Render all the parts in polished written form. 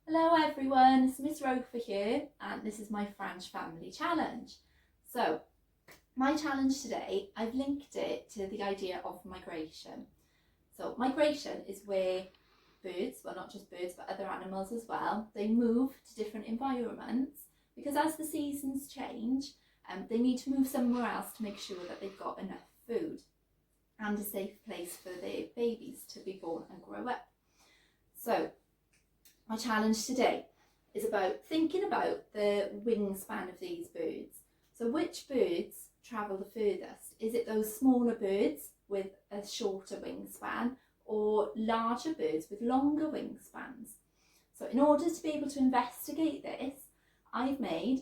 Hello everyone, it's Miss Roper here and this is my Franche family challenge. So my challenge today, I've linked it to the idea of migration. So migration is where birds, well not just birds but other animals as well, they move to different environments because as the seasons change, they need to move somewhere else to make sure that they've got enough food and a safe place for their babies to be born and grow up. So my challenge today is about thinking about the wingspan of these birds. So which birds travel the furthest? Is it those smaller birds with a shorter wingspan or larger birds with longer wingspans? So in order to be able to investigate this, I've made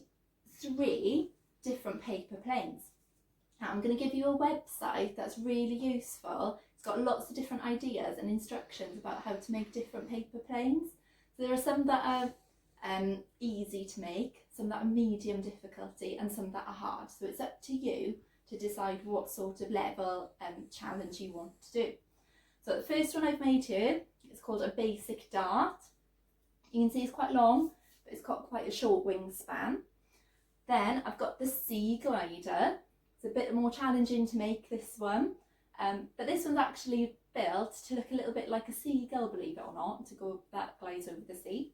3 different paper planes. Now I'm going to give you a website that's really useful. It's got lots of different ideas and instructions about how to make different paper planes. So there are some that are easy to make, some that are medium difficulty and some that are hard. So it's up to you to decide what sort of level challenge you want to do. So the first one I've made here is called a basic dart. You can see it's quite long, but it's got quite a short wingspan. Then I've got the sea glider. It's a bit more challenging to make this one, but this one's actually built to look a little bit like a seagull, believe it or not, to go that glides over the sea.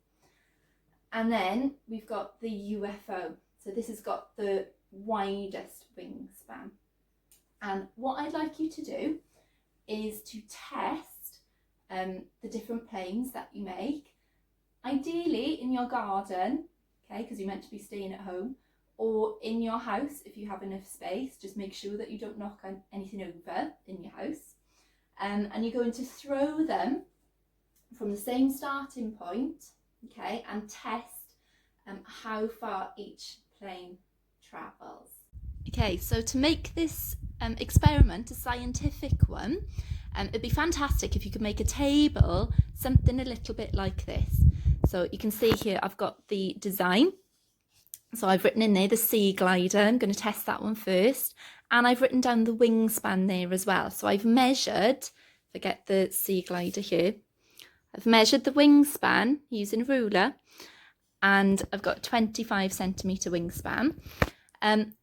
And then we've got the UFO. So this has got the widest wingspan. And what I'd like you to do is to test the different planes that you make, ideally in your garden, okay, because you're meant to be staying at home, or in your house if you have enough space. Just make sure that you don't knock anything over in your house. And you're going to throw them from the same starting point, okay, and test how far each plane travels. Okay, so to make this experiment a scientific one, it'd be fantastic if you could make a table, something a little bit like this. So you can see here I've got the design. So I've written in there the sea glider. I'm going to test that one first. And I've written down the wingspan there as well. So I've measured, forget the sea glider here, I've measured the wingspan using a ruler and I've got 25 centimetre wingspan.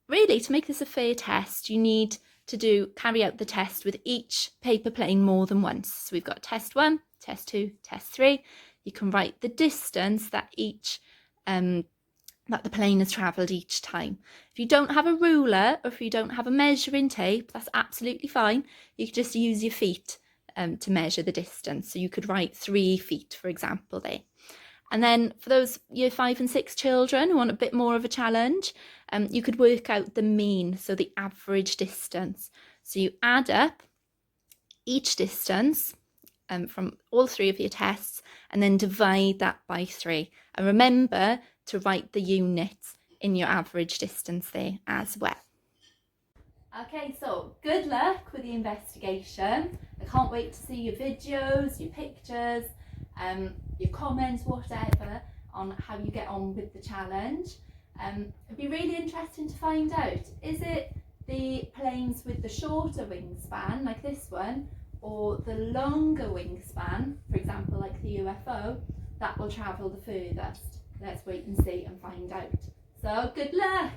Really, to make this a fair test, you need to carry out the test with each paper plane more than once. So we've got test 1, test 2, test 3. You can write the distance that each that the plane has travelled each time. If you don't have a ruler or if you don't have a measuring tape, that's absolutely fine. You could just use your feet to measure the distance. So you could write 3 feet, for example, there. And then for those year 5 and 6 children who want a bit more of a challenge, you could work out the mean, so the average distance. So you add up each distance from all 3 of your tests and then divide that by 3. And remember to write the units in your average distance there as well. Okay, so good luck with the investigation. I can't wait to see your videos, your pictures, your comments, whatever, on how you get on with the challenge. It'd be really interesting to find out, is it the planes with the shorter wingspan, like this one, or the longer wingspan, for example, like the UFO, that will travel the furthest? Let's wait and see and find out. So good luck!